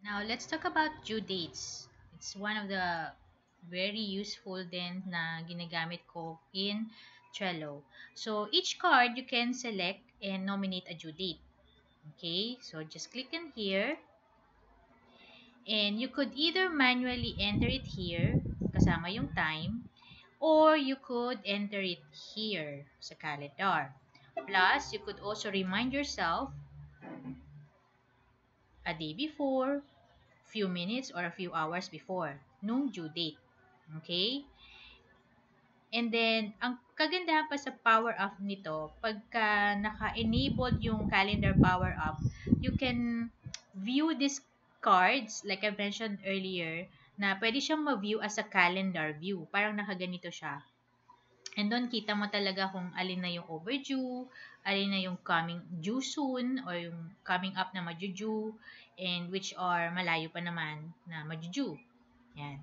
Now, let's talk about due dates. It's one of the very useful din na ginagamit ko in Trello. So, each card you can select and nominate a due date. Okay, so just click in here and you could either manually enter it here, kasama yung time, or you could enter it here sa calendar. Plus, you could also remind yourself a day before, few minutes or a few hours before nung due date. Okay? And then, ang kagandahan pa sa power up nito, pagka naka-enabled yung calendar power up, you can view these cards, like I mentioned earlier, na pwede siyang ma-view as a calendar view. Parang nakaganito siya. And doon, kita mo talaga kung alin na yung overdue, alin na yung coming due soon, or yung coming up na ma-due, and which are malayo pa naman na ma-due. Yan.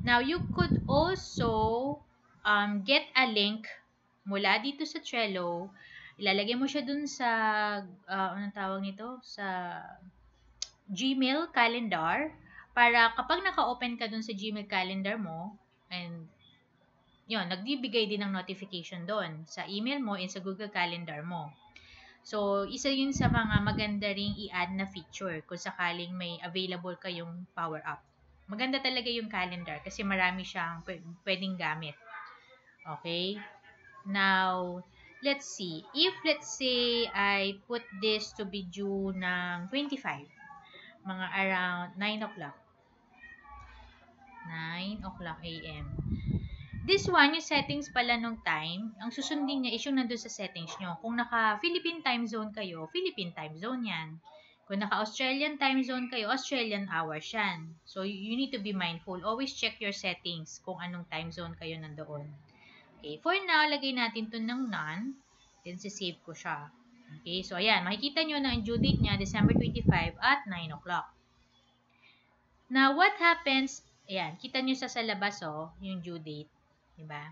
Now, you could also get a link mula dito sa Trello. Ilalagay mo siya dun sa, anong tawag nito? Sa Gmail calendar. Para kapag naka-open ka dun sa Gmail calendar mo, and yun, nagbibigay din ng notification doon sa email mo and sa Google Calendar mo. So, isa yun sa mga maganda ring i-add na feature kung sakaling may available kayong power up. Maganda talaga yung calendar kasi marami siyang pwedeng gamit. Okay? Now, let's see. If, let's say, I put this to be due ng 25, mga around 9 o'clock. 9 o'clock a.m. This one, yung settings pala nung time, ang susundin niya is yung nandun sa settings nyo. Kung naka-Philippine time zone kayo, Philippine time zone yan. Kung naka-Australian time zone kayo, Australian hours yan. So, you need to be mindful. Always check your settings kung anong time zone kayo nandoon. Okay, for now, lagay natin to ng none. Then, sisave ko siya. Okay, so ayan, makikita nyo na ang due date niya, December 25 at 9 o'clock. Now, what happens, ayan, kita nyo sa labas, oh, yung due date. Diba?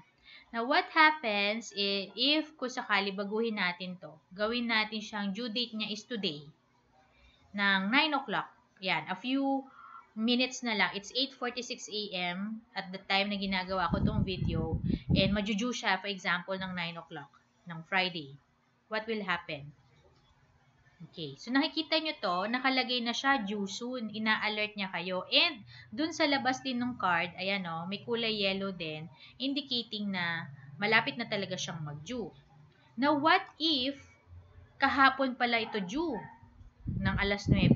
Now, what happens if kung sakali baguhin natin to, gawin natin siyang due date niya is today, ng 9 o'clock. Yan, a few minutes na lang. It's 8:46 a.m. at the time na ginagawa ko tong video, and majuju siya, for example, ng 9 o'clock ng Friday. What will happen? Okay, so nakikita nyo to, nakalagay na siya due soon, ina-alert niya kayo. And dun sa labas din ng card, ayan o, may kulay yellow din, indicating na malapit na talaga siyang mag-due. Now, what if kahapon pala ito due ng alas 9?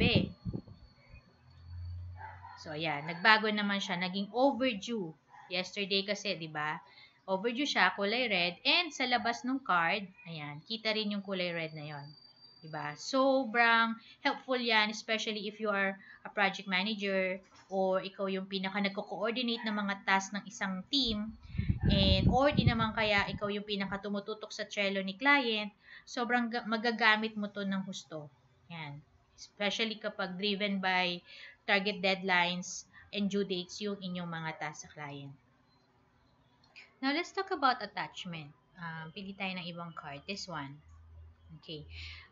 So, ayan, nagbago naman siya, naging overdue. Yesterday kasi, di ba? Overdue siya, kulay red, and sa labas ng card, ayan, kita rin yung kulay red na yon. Diba? Sobrang helpful yan, especially if you are a project manager or ikaw yung pinaka nagko-coordinate ng mga tasks ng isang team, and or di naman kaya ikaw yung pinaka tumututok sa Trello ni client, sobrang magagamit mo to ng husto. Yan. Especially kapag driven by target deadlines and due dates yung inyong mga tasks sa client. Now, let's talk about attachment. Pili tayo ng ibang card. This one. Okay.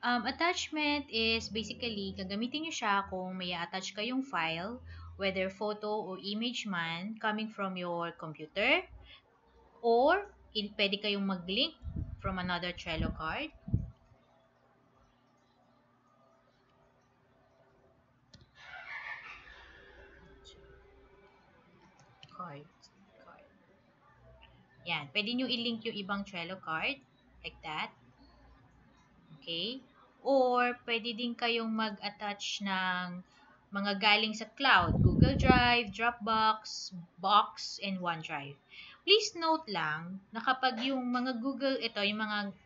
Attachment is basically, gagamitin nyo siya kung may attach kayong file, whether photo or image man, coming from your computer, or pwede kayong mag-link from another Trello card. Card. Yan. Pwede nyo i-link yung ibang Trello card, like that. Okay? Or, pwede din kayong mag-attach ng mga galing sa cloud, Google Drive, Dropbox, Box, and OneDrive. Please note lang na kapag yung mga Google, ito, yung mga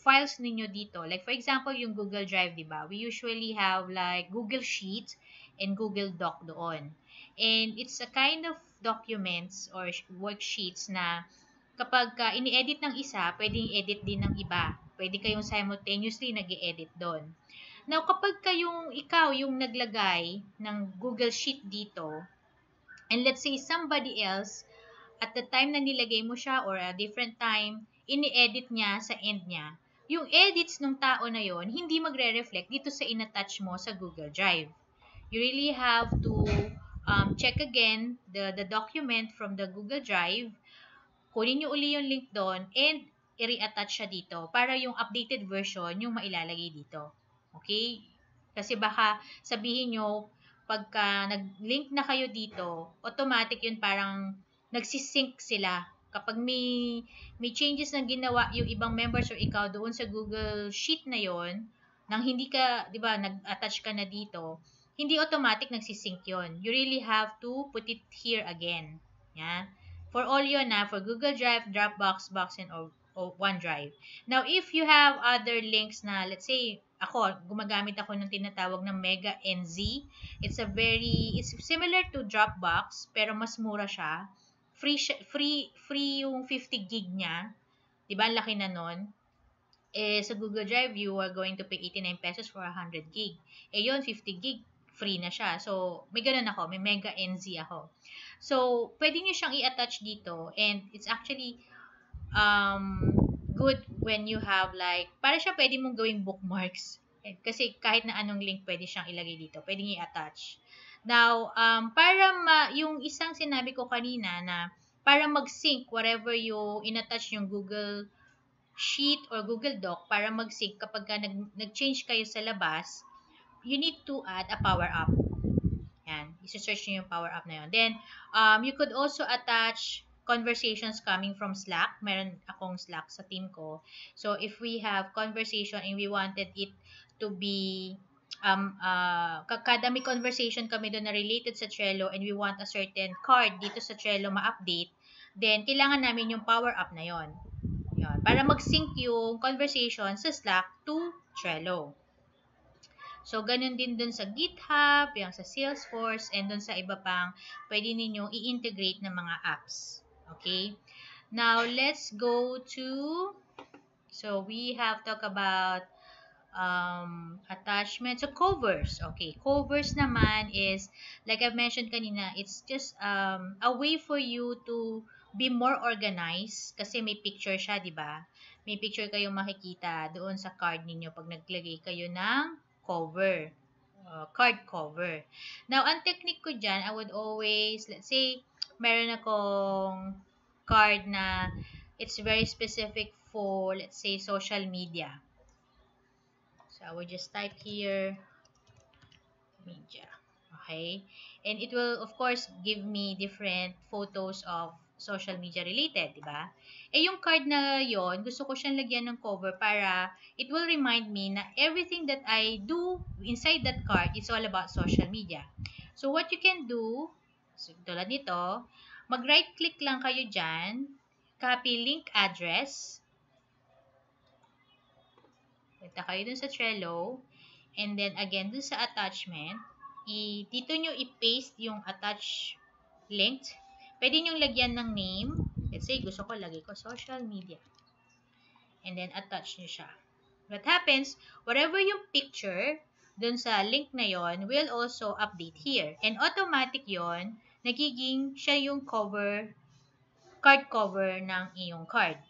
files ninyo dito, like for example, yung Google Drive, di ba? We usually have like Google Sheets and Google Doc doon. And it's a kind of documents or worksheets na kapag ini-edit ng isa, pwedeng edit din ng iba. Pwede kayong simultaneously nag-i-edit doon. Now, kapag ikaw yung naglagay ng Google Sheet dito, and let's say somebody else, at the time na nilagay mo siya or a different time, ini-edit niya sa end niya, yung edits ng tao na yon hindi magre-reflect dito sa in-attach mo sa Google Drive. you really have to check again the document from the Google Drive. Kunin nyo uli yung link doon and i-reattach siya dito para yung updated version yung mailalagay dito. Okay? Kasi baka sabihin nyo, pagka nag-link na kayo dito, automatic yun parang nagsisync sila. Kapag may changes na ginawa yung ibang members or ikaw doon sa Google Sheet na yon, nang hindi ka, di ba, nag-attach ka na dito, hindi automatic nagsisync yon. You really have to put it here again. Yeah? For all yun na, for Google Drive, Dropbox, Boxen, or OneDrive. Now, if you have other links na, let's say, ako, gumagamit ako ng tinatawag na Mega NZ. It's similar to Dropbox, pero mas mura siya. Free yung 50 gig niya. Diba, ang laki na nun. Sa Google Drive, you are going to pay 89 pesos for 100 gig. Yun, 50 gig, free na siya. So, may ganun ako. May Mega NZ ako. So, pwede nyo siyang i-attach dito. And it's actually good when you have like, para siya pwede mong gawing bookmarks. Kasi kahit na anong link pwede siyang ilagay dito. Pwede nyo i-attach. Now, yung isang sinabi ko kanina na para mag-sync whatever yung in-attach yung Google Sheet or Google Doc para mag-sync kapag nag-change kayo sa labas, you need to add a power up. Yan. I-search nyo yung power up na yun. Then, you could also attach conversations coming from Slack. Meron akong Slack sa team ko. So, if we have conversation and we wanted it to be, kada may conversation kami doon na related sa Trello and we want a certain card dito sa Trello ma-update, then, kailangan namin yung power up na yon. Yan. Para mag-sync yung conversation sa Slack to Trello. So, ganun din dun sa GitHub, yung sa Salesforce, and dun sa iba pang pwede ninyong i-integrate na mga apps. Okay? Now, let's go to, so we have talked about attachment. So, covers. Okay, covers naman is, like I've mentioned kanina, it's just a way for you to be more organized kasi may picture siya, di ba? May picture kayong makikita doon sa card ninyo pag naglagay kayo ng cover. Card cover. Now, ang technique ko dyan, I would always, let's say, meron akong card na it's very specific for, let's say, social media. So, I will just type here, media. Okay? And it will, of course, give me different photos of social media related, di ba? Yung card na yon, gusto ko siyang lagyan ng cover para it will remind me na everything that I do inside that card is all about social media. So, what you can do, so, tulad nito, mag-right click lang kayo dyan, copy link address, punta kayo dun sa Trello, and then again, dun sa attachment, dito nyo i-paste yung attach link. Pwede nyo lagyan ng name. Let's say, gusto ko, lagay ko social media. And then, attach nyo siya. What happens, whatever yung picture dun sa link na yon will also update here. And automatic yon nagiging siya yung cover, card cover ng iyong card.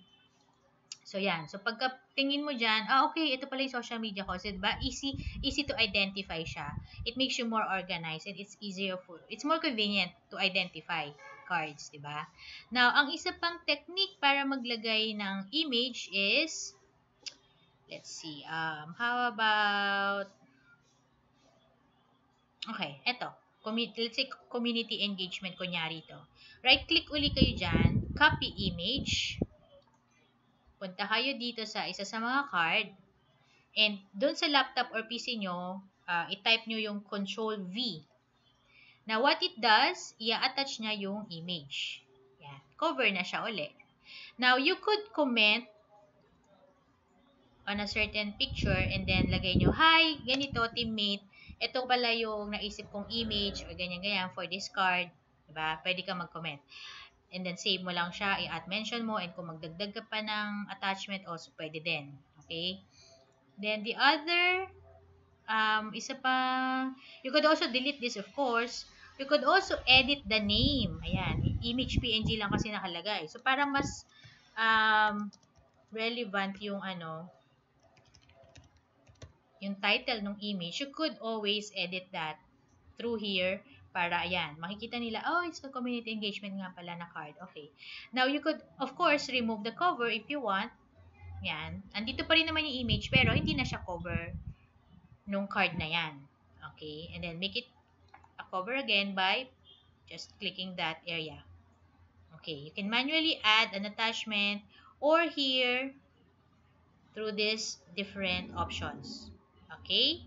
So, yan. So, pagka tingin mo dyan, okay, ito pala yung social media ko. So, diba? Easy to identify siya. It makes you more organized and it's more convenient to identify cards, diba? Now, ang isa pang technique para maglagay ng image is, let's see, how about, okay, eto. Let's say, community engagement, kunyari ito. Right-click uli kayo dyan, copy image, punta kayo dito sa isa sa mga card, and doon sa laptop or PC nyo, i-type nyo yung Control V. Now, what it does, i-attach niya yung image. Yan. Cover na siya ulit. Now, you could comment on a certain picture and then lagay nyo, hi, ganito, teammate. Ito pala yung naisip kong image or ganyan-ganyan for this card. Diba? Pwede ka mag-comment. And then, save mo lang siya, i-add mention mo, and kung magdagdag ka pa ng attachment, also pwede din. Okay? Then, the other, isa pa, you could also delete this, of course. You could also edit the name. Ayan, image PNG lang kasi nakalagay. So, para mas relevant yung yung title ng image, you could always edit that through here para, ayan, makikita nila, oh, it's the community engagement nga pala na card. Okay. Now, you could, of course, remove the cover if you want. Yan. Andito pa rin naman yung image, pero hindi na siya cover nung card na yan. Okay. And then, make it a cover again by just clicking that area. Okay. You can manually add an attachment or here through these different options. Okay.